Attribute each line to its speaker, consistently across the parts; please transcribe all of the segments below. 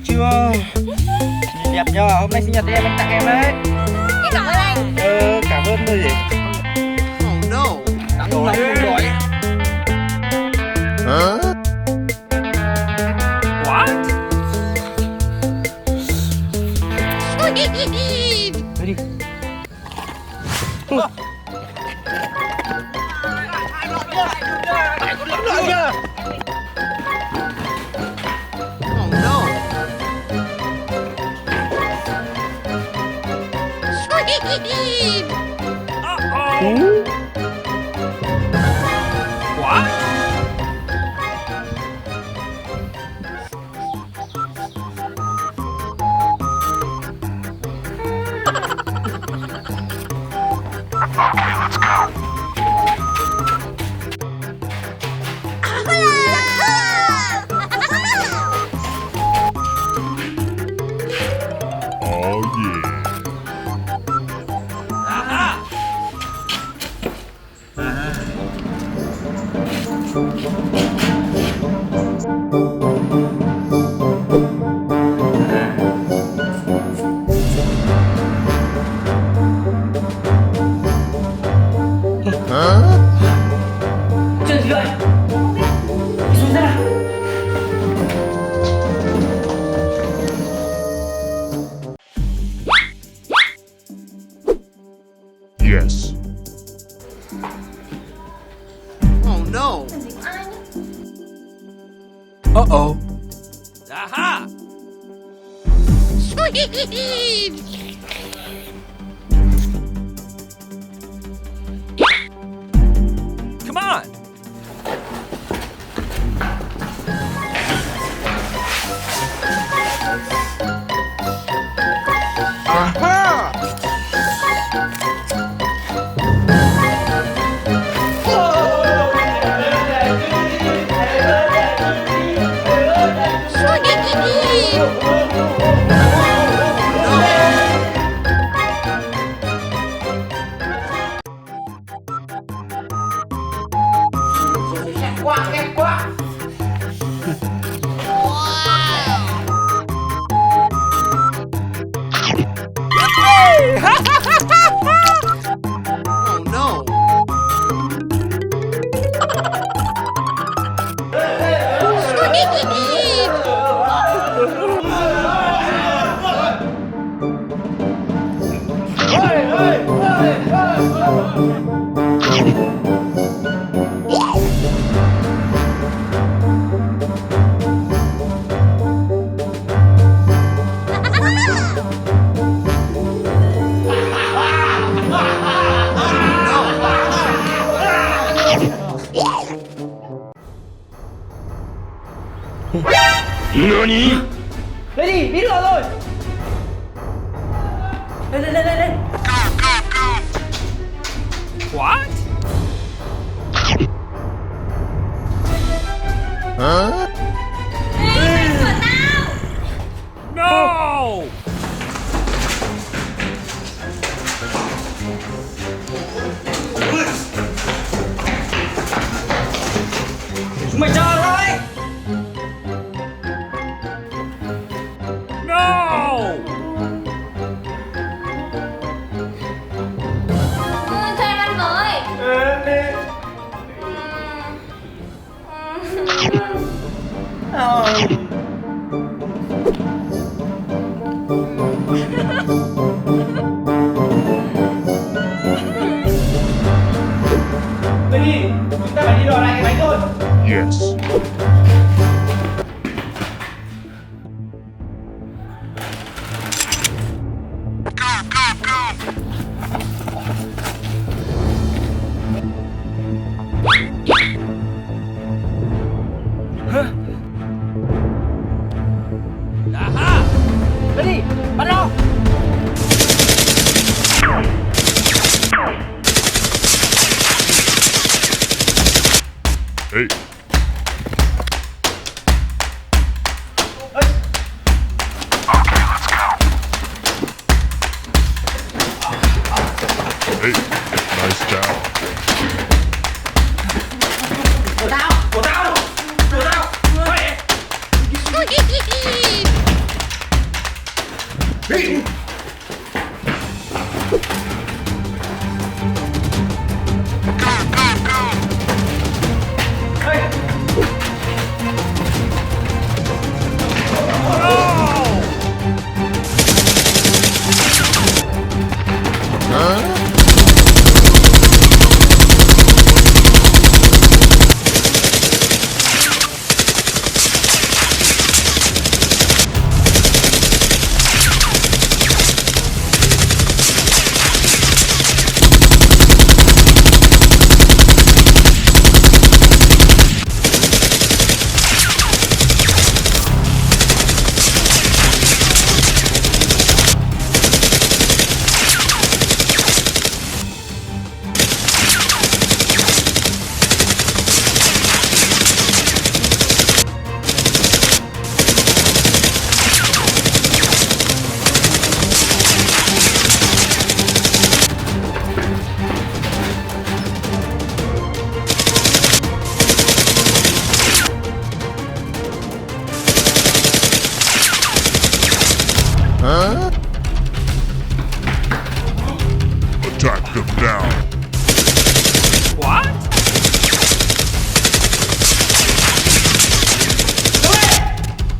Speaker 1: chưa? Đẹp nhờ, hôm nay sinh nhật em tặng em đấy.
Speaker 2: Em cảm ơn anh.
Speaker 1: Cảm ơn thôi gì?
Speaker 3: Oh no.
Speaker 1: Tặng nóng rồi.
Speaker 3: Hả?
Speaker 4: What?
Speaker 1: Đi đi.
Speaker 3: Oh no.
Speaker 4: Uh-oh. What?
Speaker 3: Hả?
Speaker 1: Chuyện gì vậy? Đi xuống ra.
Speaker 5: Yes.
Speaker 3: Oh no.
Speaker 4: Uh-oh. Aha! Come on!
Speaker 3: Aha!
Speaker 1: Ghét quá.
Speaker 3: Oh no.
Speaker 5: NANI?
Speaker 1: Lên đi, biết rồi rồi. Lên.
Speaker 4: What?
Speaker 3: Hả?
Speaker 4: No!
Speaker 1: Chúng mày chờ thôi.
Speaker 4: No!
Speaker 2: Cho em ăn với.
Speaker 1: Lên đi, chúng ta phải đi đòi lại cái bánh thôi.
Speaker 5: Yes.
Speaker 4: Aha!
Speaker 1: Lên đi, bắn nó.
Speaker 5: Hey. Hey, nice job.
Speaker 1: Của tao. Mày.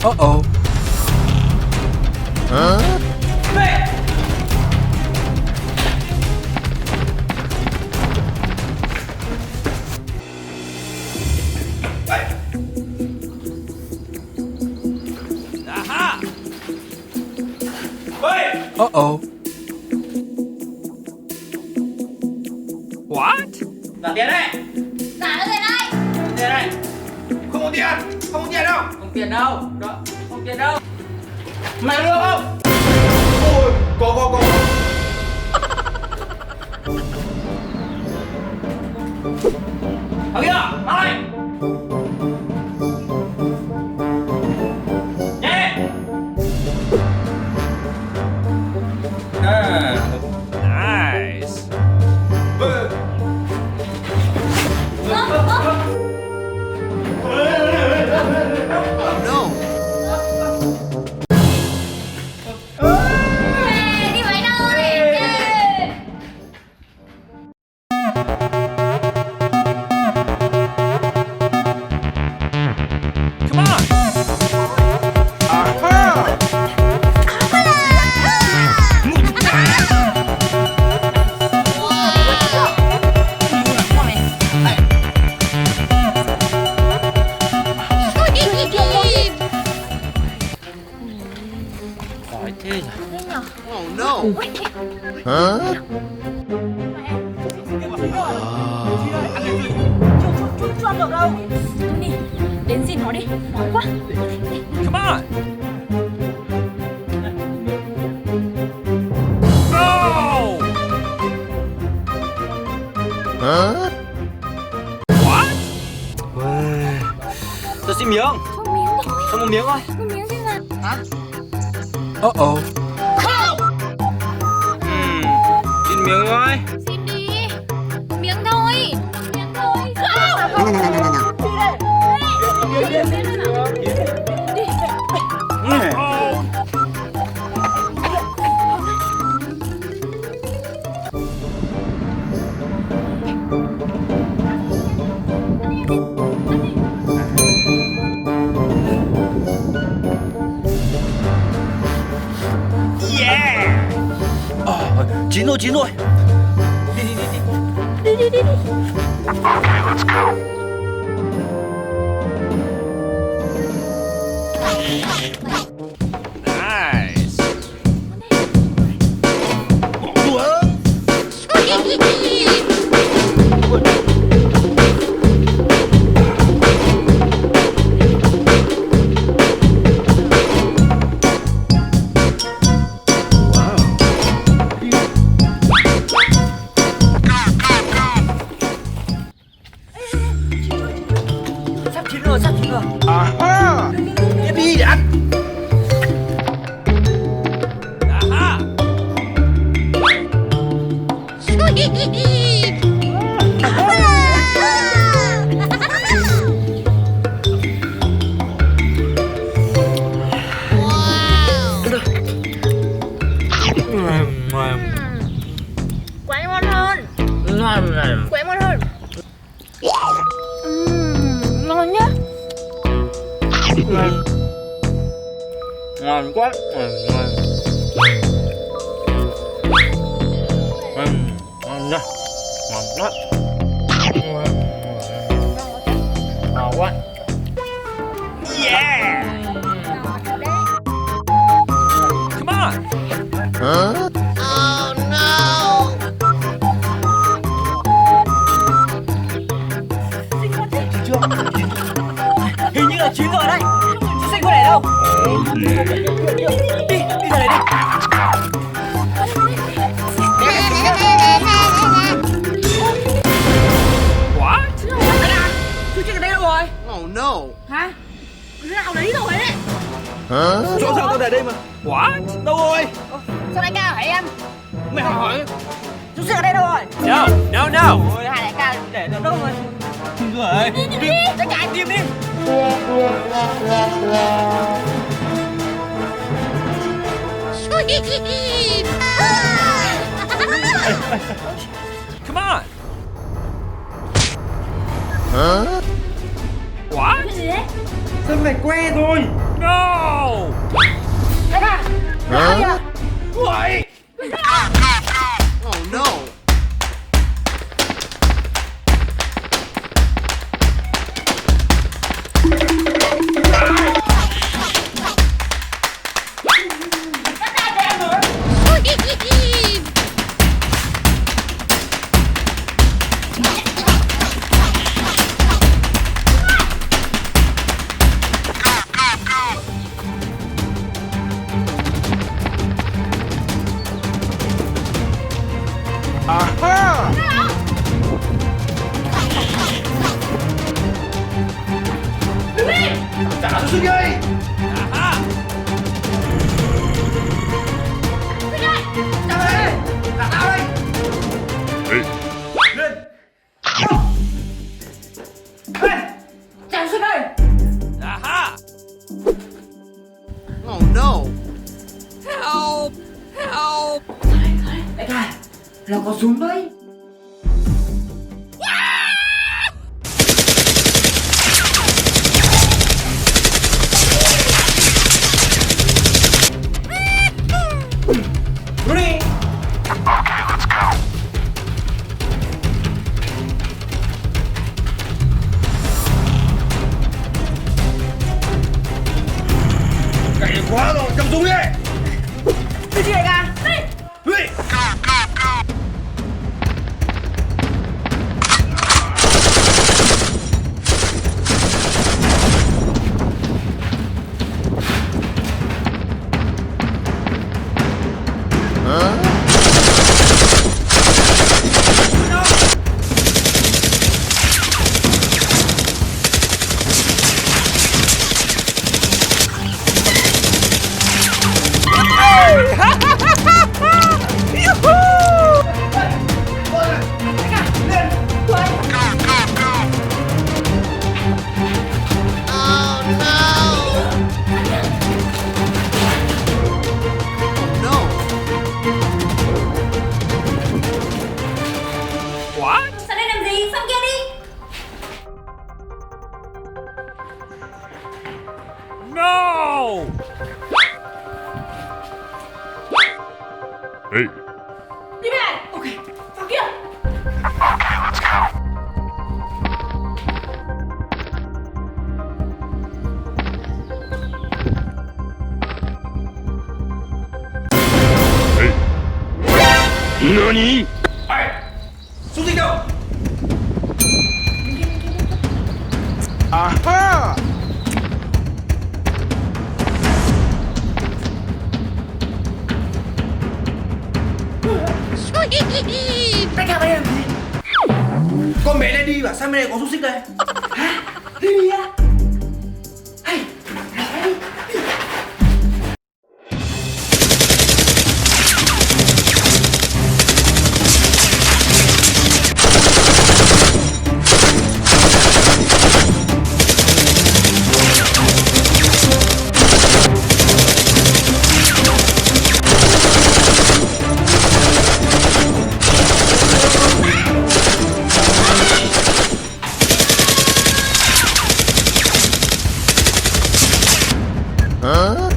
Speaker 4: Uh-oh.
Speaker 5: Huh?
Speaker 4: Aha! Uh-oh. What?
Speaker 1: Trả tiền đấy.
Speaker 2: Trả nó về đây.
Speaker 1: Tiền này.
Speaker 3: Không có tiền. Không có tiền đâu.
Speaker 1: Không tiền đâu. Đó. Không tiền đâu. Mày lừa không?
Speaker 3: Ôi, có.
Speaker 1: Thằng kia, mang đây. Nhé.
Speaker 4: Nice.
Speaker 3: Oh no.
Speaker 2: Đi mấy đâu đi.
Speaker 4: Come on.
Speaker 3: Aha!
Speaker 1: Hỏi thế nhỉ?
Speaker 3: Oh no.
Speaker 5: Huh?
Speaker 2: Chưa được đâu. Đi, đến xin nó đi. Nói quá.
Speaker 4: Come on. Oh!
Speaker 5: Huh?
Speaker 4: What?
Speaker 1: Tôi xin miếng.
Speaker 2: Cho miếng thôi.
Speaker 1: Cho một miếng thôi.
Speaker 2: Một miếng xem nào.
Speaker 1: Hả?
Speaker 4: Uh-oh.
Speaker 1: Xin miếng thôi.
Speaker 2: Xin đi. Miếng thôi. Miếng thôi. Không. Đi đây. Đi nào. Đi.
Speaker 4: Oh! Yeah!
Speaker 1: Chín rồi. Đi.
Speaker 4: Nice.
Speaker 1: Sắp chín rồi.
Speaker 3: Aha!
Speaker 1: Tiếp đi để ăn.
Speaker 4: Aha!
Speaker 2: Quái ngon hơn. Quái ngon hơn. Ngon nhá.
Speaker 1: Ngon quá. Ngon nhá. Ngon quá. Ngon quá.
Speaker 4: Yeah! Come on.
Speaker 5: Huh?
Speaker 1: Hình như là chín rồi đấy. Chứ xanh có để đâu. Đi ra đây đi.
Speaker 4: What?
Speaker 1: Chú chiếc ở đây đâu rồi?
Speaker 3: Oh no.
Speaker 2: Hả? Cái nào đấy rồi đấy.
Speaker 5: Huh?
Speaker 3: Rõ ràng tôi để đây mà.
Speaker 4: What?
Speaker 3: Đâu rồi?
Speaker 2: Sao đại ca hỏi em?
Speaker 3: Mày hỏi.
Speaker 1: Chú chiếc ở đây đâu rồi?
Speaker 4: No.
Speaker 1: Ôi, hai đại ca để được đâu rồi? Chín rồi. Đi. Đại ca anh tìm đi.
Speaker 4: Come on.
Speaker 5: Huh?
Speaker 4: What?
Speaker 2: Cái gì đấy?
Speaker 3: Sao phải que thôi?
Speaker 4: No!
Speaker 2: Đại ca.
Speaker 5: Hả?
Speaker 3: Quậy! Oh no! Aha! Trả cho sức đi!
Speaker 4: Aha!
Speaker 1: Chào đây. Là tao đây.
Speaker 5: Ê,
Speaker 1: Lên. Lên. Chào xuống đây.
Speaker 4: Aha!
Speaker 3: Oh no!
Speaker 4: Help! Help!
Speaker 1: Đại ca, là có súng đấy. Đi.
Speaker 3: Cày quá rồi, cầm súng đi!
Speaker 2: Cái gì đại ca? Đi.
Speaker 3: Đi!
Speaker 5: hả?
Speaker 3: No!
Speaker 4: What?
Speaker 2: Sao đây làm gì? Xong kia đi.
Speaker 4: No!
Speaker 5: Ê,
Speaker 2: Đi về. Ok. Vào kia.
Speaker 5: ê. NANI?
Speaker 3: Súng gì đâu? Aha!
Speaker 1: Đại ca, mày làm gì?
Speaker 3: Con bé này đi bảo sao bên này có xúc xích đây?
Speaker 1: Hả? Đi đi á. Hay, lại đi.
Speaker 5: Hả?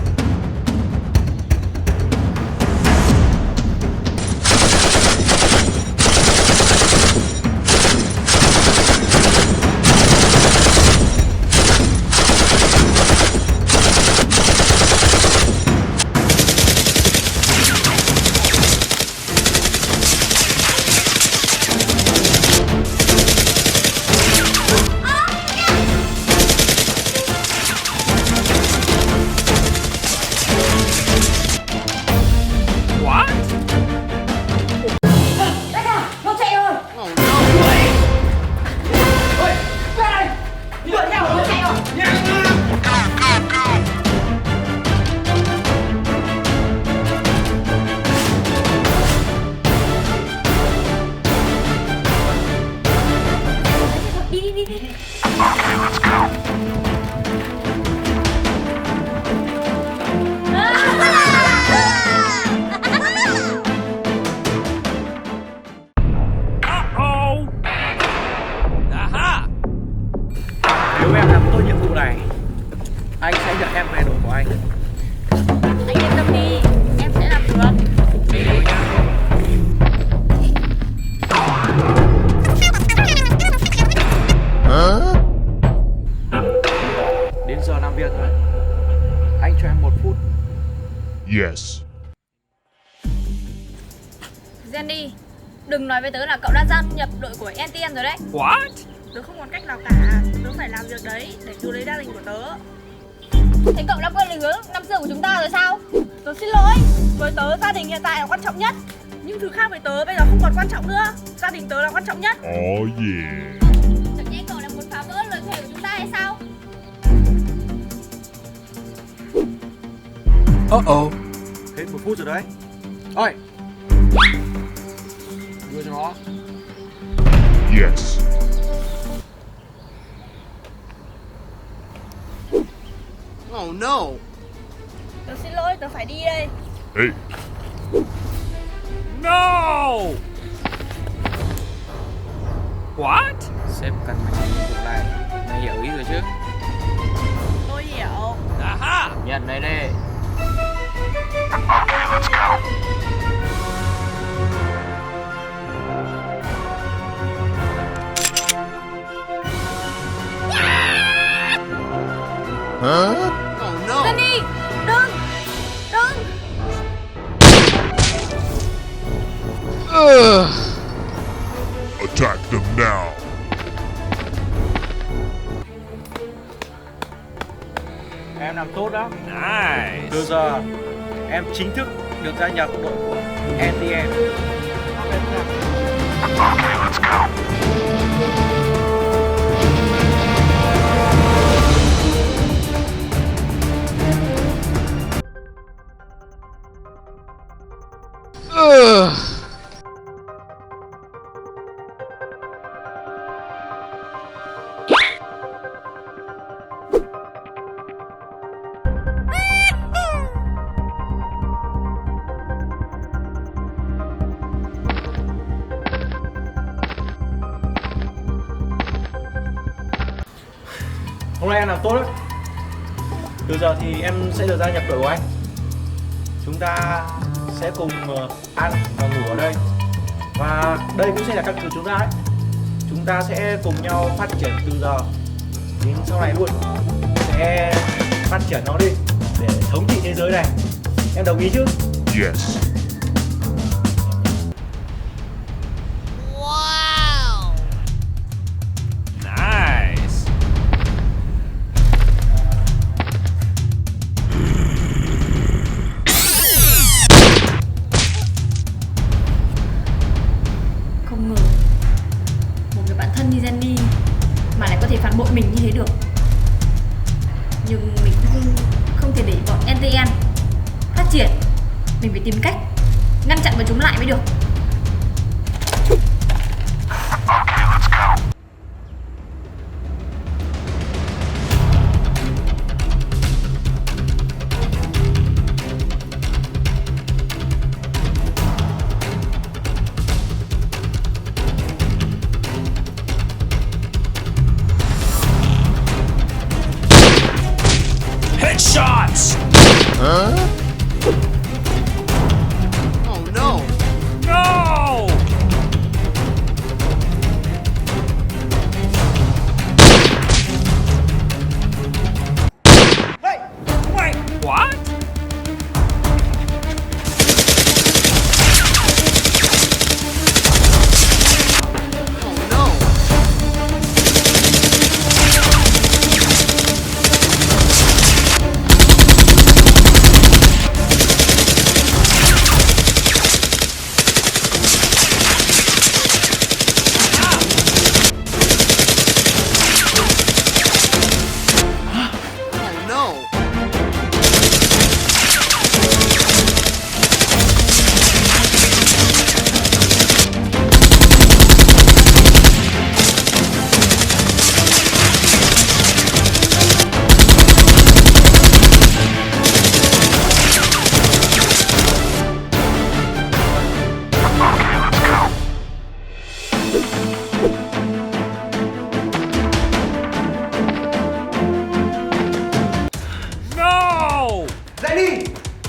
Speaker 4: What?
Speaker 2: Đại ca, nó chạy rồi.
Speaker 3: Oh no!
Speaker 1: Ôi, ra đây.
Speaker 2: Đuổi theo nó chạy rồi. Đi đi đi đi.
Speaker 4: Uh-oh! Aha!
Speaker 3: Nếu em làm tốt nhiệm vụ này, Anh sẽ nhận em về đội của anh.
Speaker 2: Anh yên tâm đi, em sẽ làm được.
Speaker 3: Đi thôi nhá. Đến giờ làm việc rồi. Anh cho em 1 phút.
Speaker 5: Yes.
Speaker 2: Jenny, đừng nói với tớ là cậu đã gia nhập đội của LTN rồi đấy.
Speaker 4: What?
Speaker 2: Tớ không còn cách nào cả, tớ phải làm việc đấy để cứu lấy gia đình của tớ. Thế cậu đã quên lời hứa năm xưa của chúng ta rồi sao? Tớ xin lỗi, với tớ gia đình hiện tại là quan trọng nhất. Nhưng thứ khác với tớ bây giờ không còn quan trọng nữa. Gia đình tớ là quan trọng nhất.
Speaker 5: Oh yeah.
Speaker 2: Chẳng nhẽ cậu là muốn phá vỡ lời thề của chúng ta hay sao?
Speaker 3: Hết 1 phút rồi đấy. Ôi, đưa cho nó.
Speaker 5: Yes.
Speaker 3: Oh no.
Speaker 2: Tớ xin lỗi, tớ phải đi đây.
Speaker 5: Hey.
Speaker 4: No! What?
Speaker 3: Sếp cần mày làm nhiệm vụ này. Mày hiểu ý rồi chứ?
Speaker 2: Tôi hiểu.
Speaker 4: Aha!
Speaker 3: Nhận đây đi.
Speaker 5: Huh?
Speaker 3: Oh no.
Speaker 2: Jenny, đừng, đừng.
Speaker 5: Attack them now.
Speaker 3: Em làm tốt đó.
Speaker 4: Nice.
Speaker 3: Từ giờ em chính thức được gia nhập đội của LTN. Hôm nay em làm tốt đấy. Từ giờ thì em sẽ được gia nhập đội của anh. Chúng ta sẽ cùng ăn và ngủ ở đây. Và đây cũng sẽ là căn cứ chúng ta ấy. Chúng ta sẽ cùng nhau phát triển từ giờ đến sau này luôn. Sẽ phát triển nó đi để thống trị thế giới này. Em đồng ý chứ?
Speaker 5: Yes.
Speaker 4: Nice.
Speaker 2: Không ngờ một người bạn thân như Jenny mà lại có thể phản bội mình như thế được. Nhưng mình không thể để bọn LTN phát triển. Mình phải tìm cách ngăn chặn bọn chúng lại mới được.
Speaker 4: Headshots!
Speaker 5: Huh?
Speaker 3: Oh no.
Speaker 4: No!
Speaker 3: Hey!
Speaker 4: Wait, what?
Speaker 3: Oh no.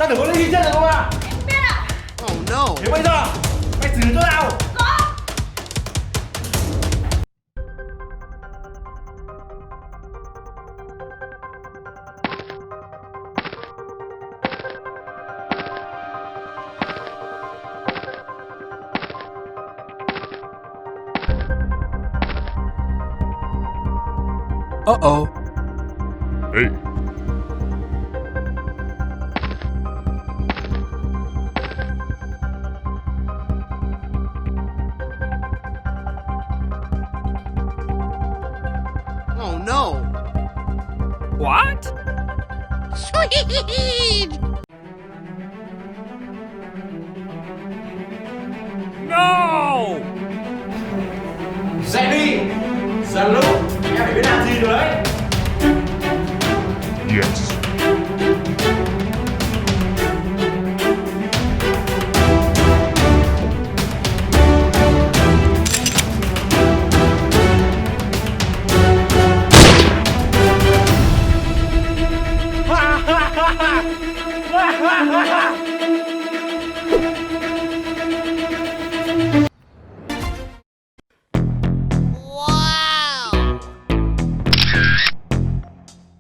Speaker 3: Ta đừng có lên ghi chân được không à?
Speaker 2: Em không biết ạ.
Speaker 6: Oh no.
Speaker 3: Thế bây giờ mày xử lý tôi nào?
Speaker 2: Có.
Speaker 6: Uh-oh.
Speaker 5: Hey.
Speaker 6: Oh no.
Speaker 4: What?
Speaker 6: Sweet.
Speaker 4: No!
Speaker 3: Dậy đi! Giờ lúc em phải biết làm gì rồi đấy.
Speaker 5: Yes.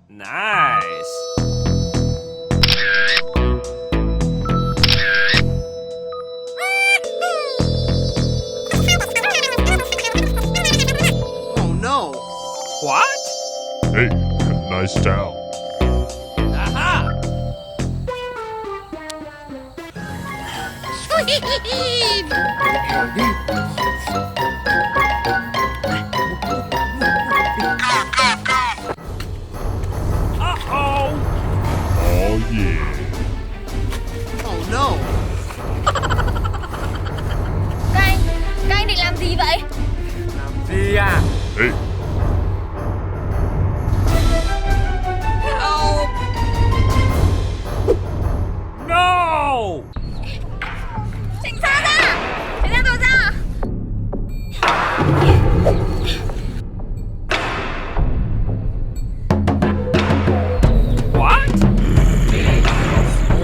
Speaker 4: Nice.
Speaker 6: Oh no.
Speaker 4: What?
Speaker 5: Hey, nice down.
Speaker 4: Aha!
Speaker 6: Sweet.
Speaker 4: Uh-oh!
Speaker 5: Oh yeah.
Speaker 6: Oh no.
Speaker 2: Các anh định làm gì vậy?
Speaker 3: Gì à?
Speaker 5: Hey.
Speaker 4: No!
Speaker 2: Tránh xa ra! Tránh ra rồi ra!
Speaker 4: What?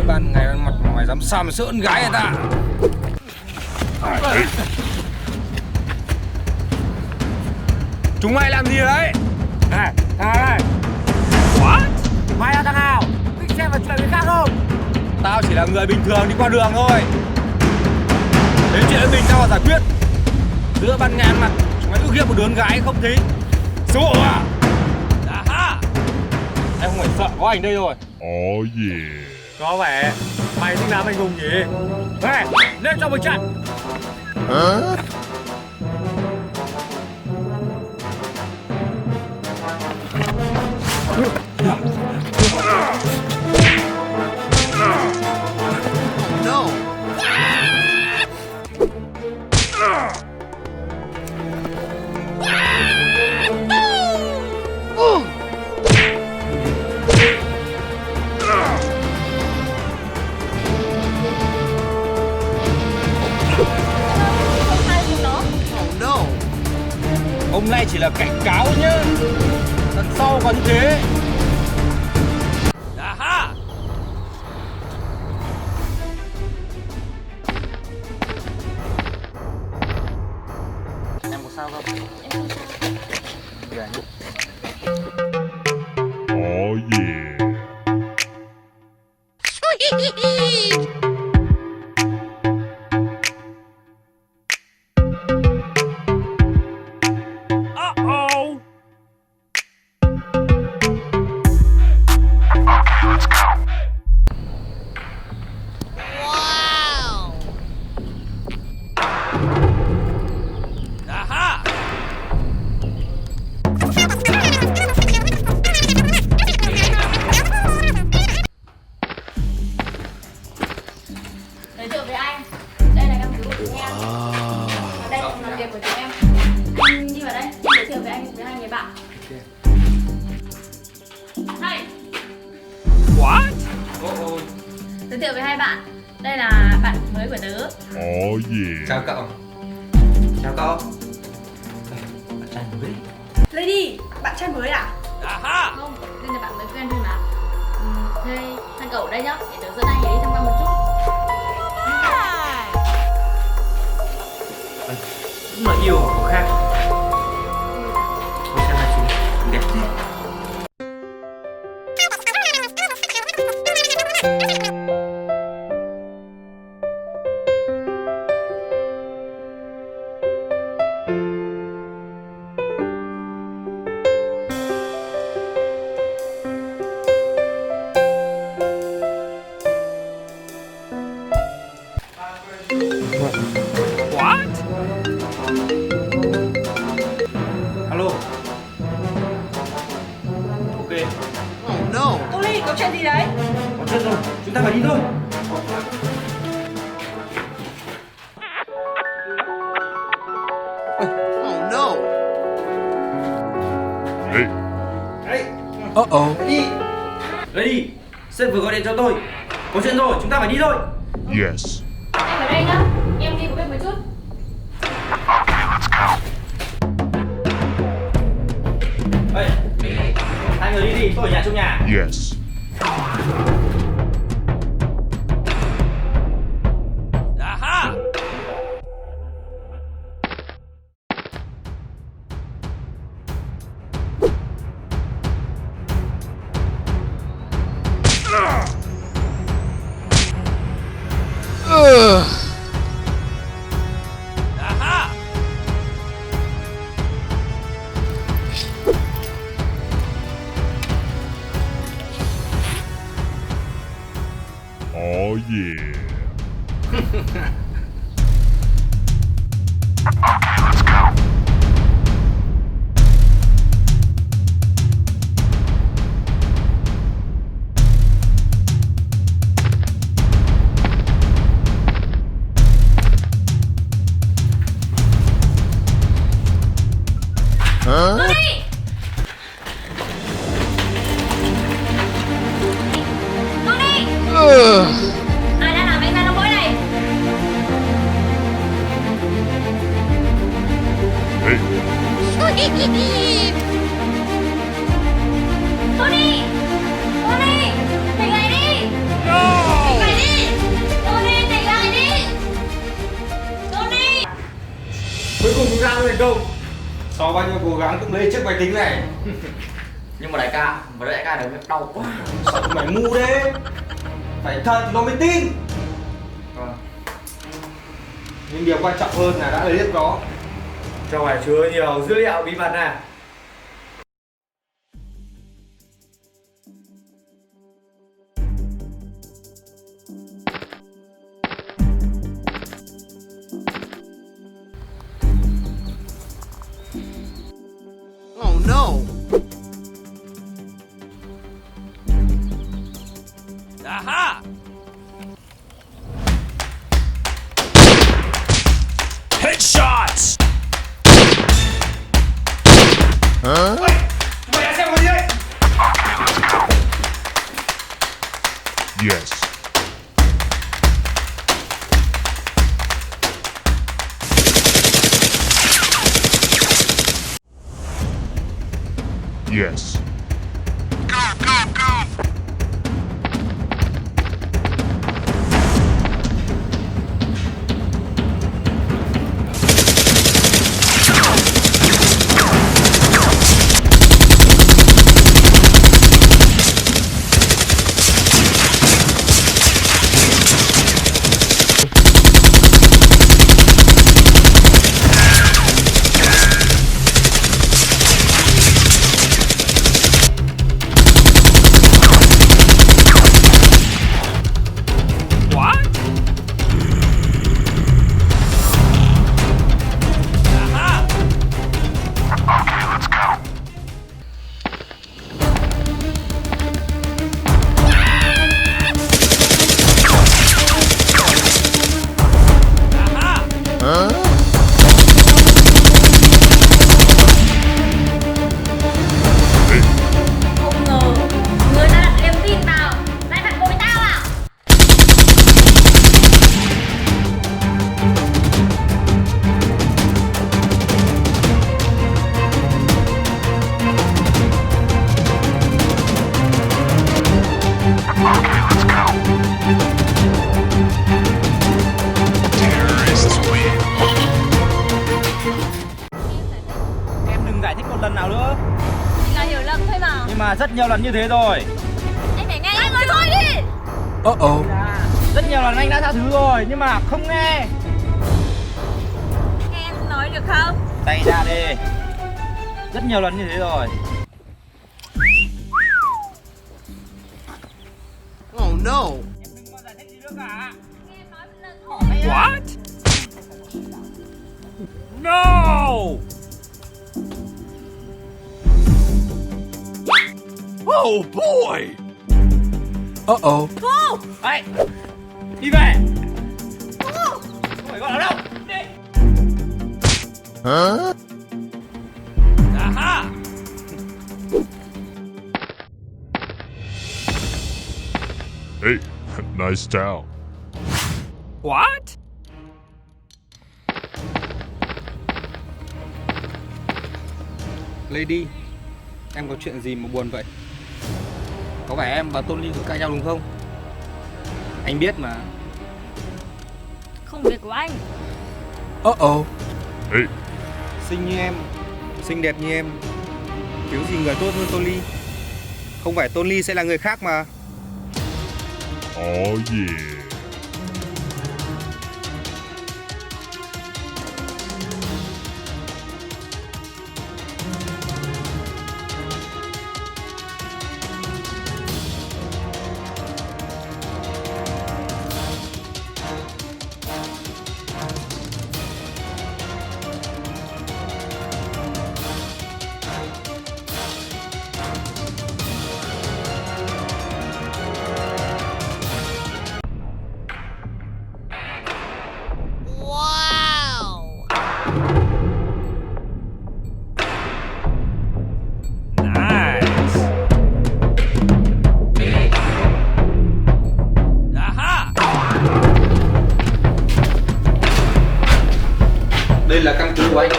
Speaker 7: Ban ngày ban mặt mà mày dám xàm sỡn gái người ta. Chúng mày làm gì đấy? Này, này,
Speaker 4: What?
Speaker 1: Mày là thằng nào? Thích xem vào chuyện người khác không?
Speaker 7: tao chỉ là người bình thường đi qua đường thôi. Đến chuyện với mình tao mà giải quyết. Giữa ban ngày ăn mặt, chúng mày ức hiếp một đứa con gái không thấy xấu hổ à?
Speaker 4: Aha!
Speaker 7: Em không phải sợ có ảnh đây rồi.
Speaker 5: Oh yeah.
Speaker 3: Có vẻ mày thích làm anh hùng nhỉ?
Speaker 1: Này, lên cho một trận.
Speaker 5: Huh?
Speaker 6: Oh no.
Speaker 2: Không hay cùng nó.
Speaker 6: Oh no.
Speaker 7: Hôm nay chỉ là cảnh cáo nhá. Lần sau còn như thế.
Speaker 4: Aha!
Speaker 7: Em có sao không?
Speaker 2: Em không sao.
Speaker 7: Về nhá.
Speaker 5: Oh yeah.
Speaker 6: Sweet.
Speaker 4: Uh-oh!
Speaker 6: Wow.
Speaker 4: Aha!
Speaker 2: Giới thiệu với anh. Đây là căn cứ của chúng em. Đây là phòng làm việc của chúng em. Anh đi vào đây, giới thiệu với anh với hai người bạn. Hai,
Speaker 4: What?
Speaker 2: giới thiệu với hai bạn. Đây là bạn mới của tớ.
Speaker 5: Oh yeah.
Speaker 7: Chào cậu.
Speaker 3: Chào cậu. Bạn trai mới.
Speaker 2: Lady, bạn trai mới à?
Speaker 4: Aha!
Speaker 2: Không, đây là bạn mới quen thôi mà. Thế thằng cậu ở đây nhá, để tớ dẫn anh ấy đi tham
Speaker 4: What?
Speaker 3: Alo. Ok,
Speaker 6: Oh no!
Speaker 2: Tony, có chuyện gì đấy?
Speaker 3: có chuyện rồi, chúng ta phải đi thôi.
Speaker 6: Oh no!
Speaker 5: Hey,
Speaker 3: Đấy,
Speaker 7: Uh-oh.
Speaker 3: đi. Lấy đi, sếp vừa gọi điện cho tôi. Có chuyện rồi, chúng ta phải đi thôi.
Speaker 5: yes.
Speaker 2: Em ở đây nhá, em đi có việc một chút.
Speaker 3: Ê, hai người đi đi, tôi ở nhà trong nhà.
Speaker 5: Yes.
Speaker 4: Aha! Aha!
Speaker 5: Oh yeah. Huh?
Speaker 2: Tony! Tony! Ai đã làm anh ta trong mũi này?
Speaker 5: Hey,
Speaker 6: Sweet!
Speaker 2: Tony! Tony! Tỉnh lại đi!
Speaker 4: No!
Speaker 2: Tỉnh lại đi! Tony, tỉnh lại đi! Tony!
Speaker 3: Cuối cùng chúng ta cũng thành công. Sau bao nhiêu cố gắng cũng lấy chiếc máy tính này. Nhưng mà đại ca đầu nó đau quá. Sao mày ngu thế? Phải thật nó mới tin. Nhưng điều quan trọng hơn là đã lấy được nó. Trong này chứa nhiều dữ liệu bí mật này.
Speaker 6: Oh no!
Speaker 4: Aha! Headshots!
Speaker 5: huh?
Speaker 3: Mày đã xem cái gì đấy?
Speaker 5: Yes. Yes.
Speaker 4: What? Aha! Aha!
Speaker 5: Huh? Hey,
Speaker 2: Không ngờ người ta đặt niềm tin vào lại phản bội tao à?
Speaker 7: Em đừng giải thích một lần nào nữa.
Speaker 2: Là hiểu lầm thôi mà.
Speaker 7: Nhưng mà rất nhiều lần như thế rồi.
Speaker 2: Anh phải nghe anh nói thôi đi.
Speaker 7: Rất nhiều lần anh đã tha thứ rồi nhưng mà không nghe.
Speaker 2: Nghe em nói được không?
Speaker 7: Tay ra đi. Rất nhiều lần như thế rồi.
Speaker 6: Oh no!
Speaker 4: What? No! Oh boy!
Speaker 7: Ấy, đi về. Không phải gọi là đâu. Đi.
Speaker 5: Huh?
Speaker 4: Aha!
Speaker 5: Hey, nice towel.
Speaker 4: What?
Speaker 7: Lady, em có chuyện gì mà buồn vậy? Có phải em và Tony có cãi nhau đúng không? Anh biết mà.
Speaker 2: Không việc của anh.
Speaker 5: Hey,
Speaker 7: Xinh như em, xinh đẹp như em, thiếu gì người tốt hơn Tony. Không phải Tony sẽ là người khác mà.
Speaker 5: oh yeah.
Speaker 4: Nice! Aha!
Speaker 7: Đây là căn cứ của anh.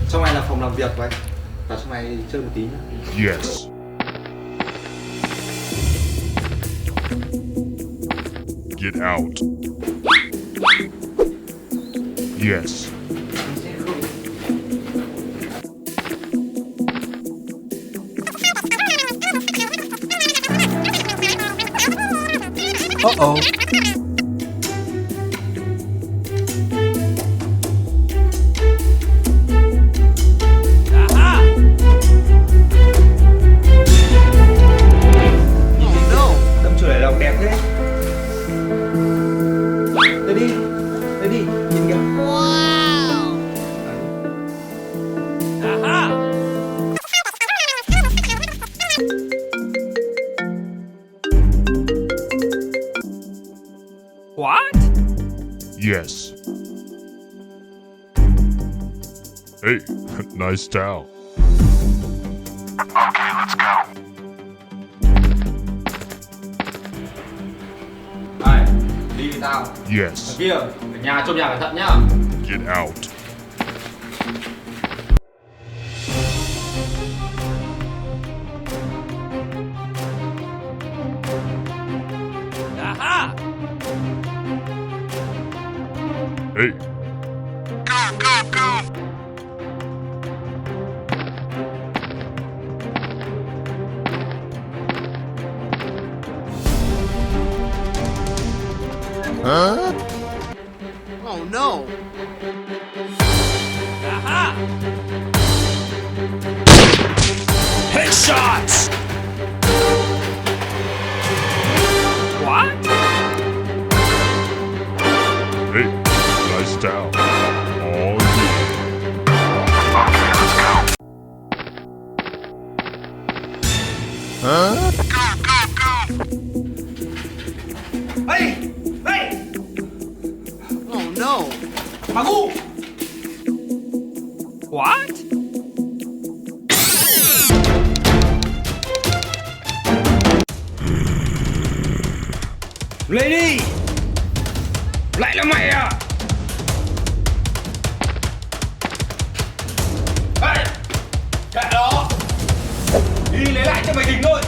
Speaker 7: Trong này là phòng làm việc của anh. Vào trong này chơi một tí nhé.
Speaker 5: Yes. Get out. Yes.
Speaker 4: Aha!
Speaker 6: Oh no!
Speaker 7: Đâm chửi này lòng đẹp thế. Đây đi, nhìn kìa.
Speaker 4: Aha! What?
Speaker 5: Yes. Hey, nice towel.
Speaker 7: Này, đi với tao.
Speaker 5: Yes.
Speaker 7: Kia, ở nhà trông nhà cẩn thận nhá.
Speaker 5: Get out.
Speaker 4: Aha!
Speaker 5: Hey. Huh?
Speaker 6: Oh no!
Speaker 4: Aha! Headshots! What?
Speaker 5: Hey, nice towel. Oh yeah. Huh?
Speaker 7: Hey, hey,
Speaker 6: Oh no!
Speaker 7: bà ngu.
Speaker 4: What?
Speaker 7: Lady, lại là mày à? Hey, kệ đó. Đi lấy lại cho mày đỉnh thôi.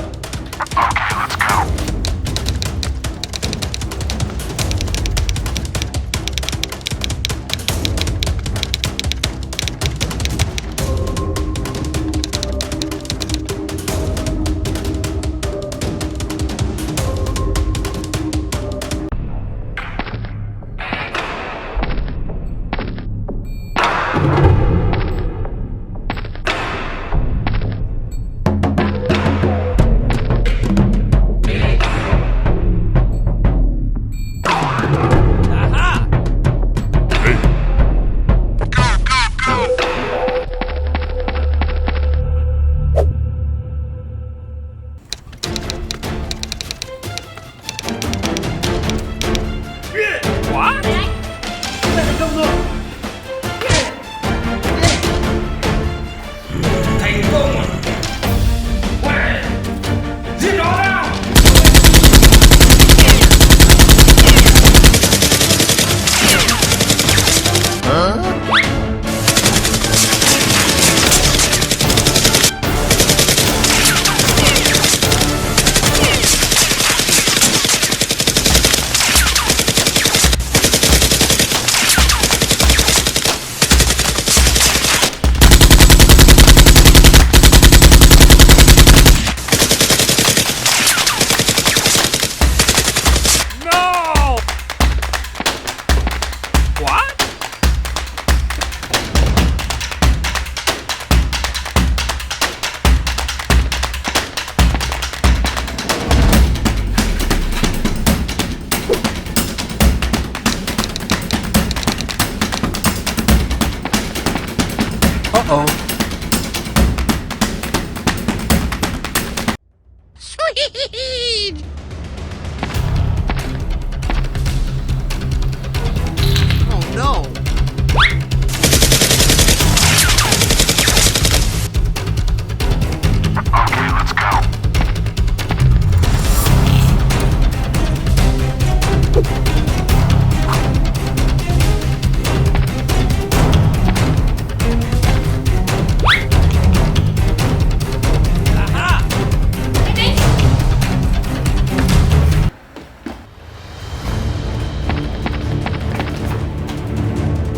Speaker 6: Oh no!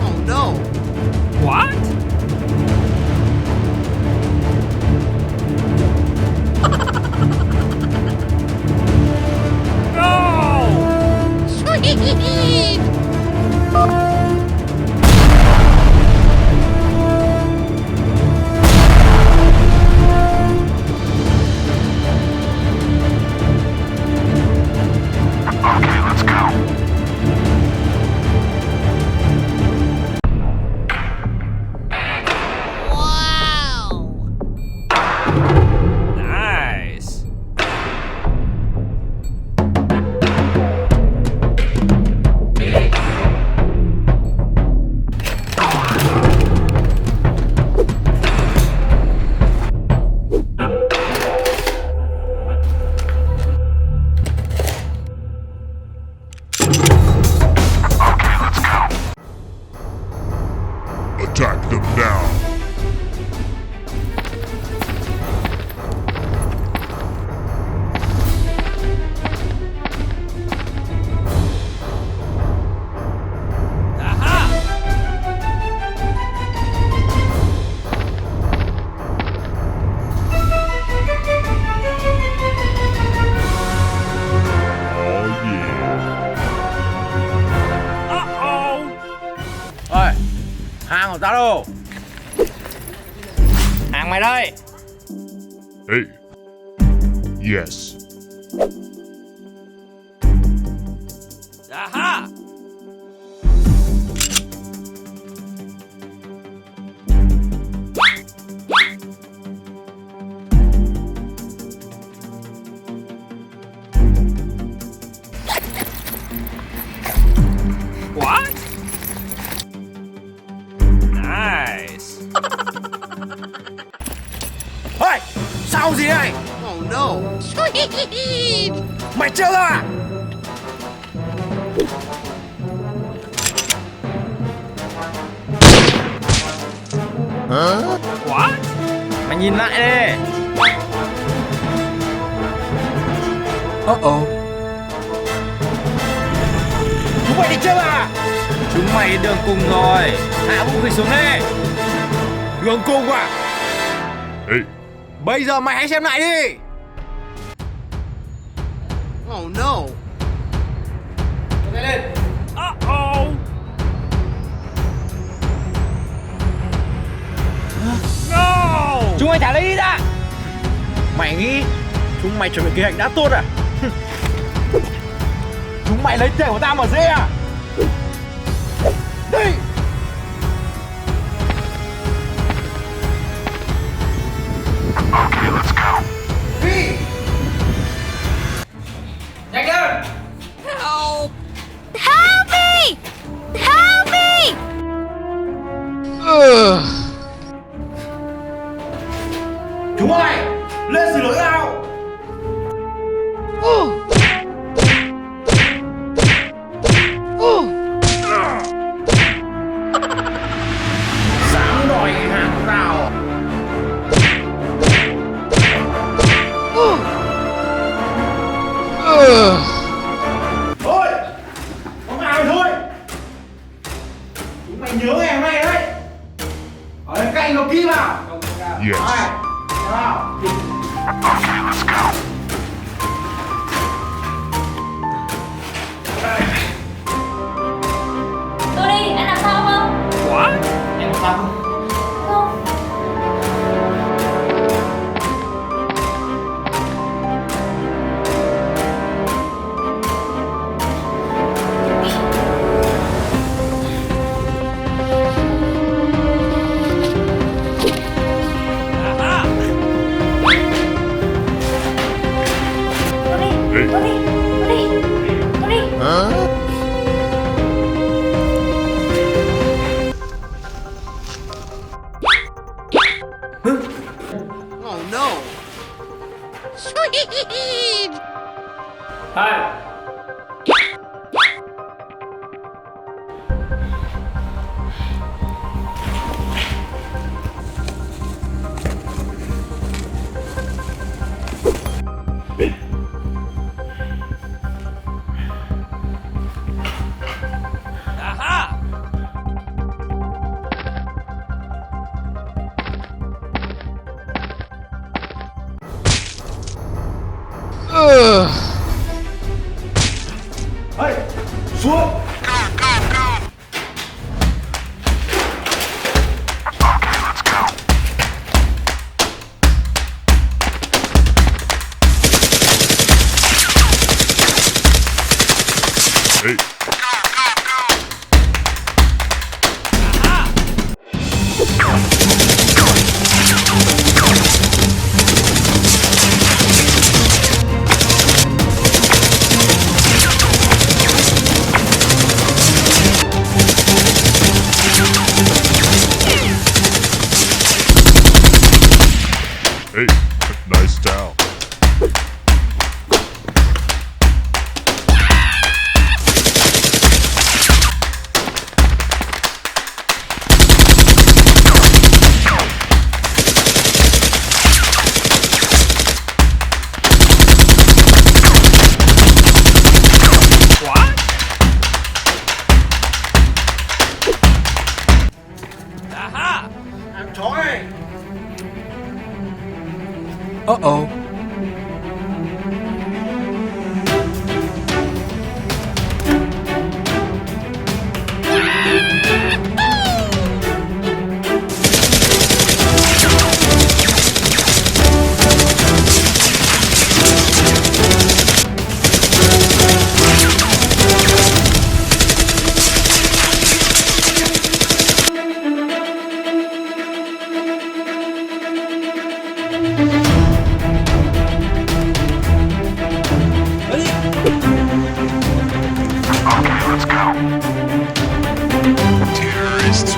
Speaker 6: Oh no!
Speaker 4: What? No! Nice.
Speaker 5: Attack them now.
Speaker 4: Aha!
Speaker 5: Oh yeah.
Speaker 4: Uh-oh!
Speaker 7: Ơi, hàng của tao đâu? Hàng mày đây.
Speaker 5: Hey. Yes.
Speaker 4: Aha! What? Nice.
Speaker 7: Ôi, sao gì này?
Speaker 6: Oh no!
Speaker 7: Mày chưa à?
Speaker 4: What?
Speaker 7: Mày nhìn lại đi. Uh-oh. Chúng mày đi chưa à? Chúng mày đi đường cùng rồi. Hạ vũ khí xuống đi. Đường cùng à?
Speaker 5: Hey.
Speaker 7: Bây giờ mày hãy xem lại đi.
Speaker 6: Oh no!
Speaker 7: Lên.
Speaker 4: Uh-oh! No!
Speaker 7: Chúng mày thả lấy đi đã. Mày nghĩ chúng mày chuẩn bị kế hoạch đã tốt à? Chúng mày lấy tiền của tao mà dễ à? Đi. Đi. Nhanh lên.
Speaker 2: Help me! Help me!
Speaker 7: Chúng mày lên xử lý tao. Dám đòi hàng của tao. Thôi, có nào thôi. Chúng mày nhớ ngày hôm nay đấy. Ở đây canh nó kỹ vào.
Speaker 5: Yes.
Speaker 7: Rồi, nào.
Speaker 2: Tôi đi, anh làm sao không?
Speaker 4: What?
Speaker 7: Em sao không?
Speaker 2: Không.
Speaker 4: Aha!
Speaker 5: Hey.
Speaker 2: Con đi, con đi, con đi.
Speaker 6: Huh? Oh no. Sweet.
Speaker 3: Hai.
Speaker 4: Aha!
Speaker 3: Hey, xuống.
Speaker 5: Hey. Hey, nice down.
Speaker 4: What? Aha!
Speaker 3: Ăn chó này.
Speaker 7: Uh-oh.
Speaker 5: Terrorists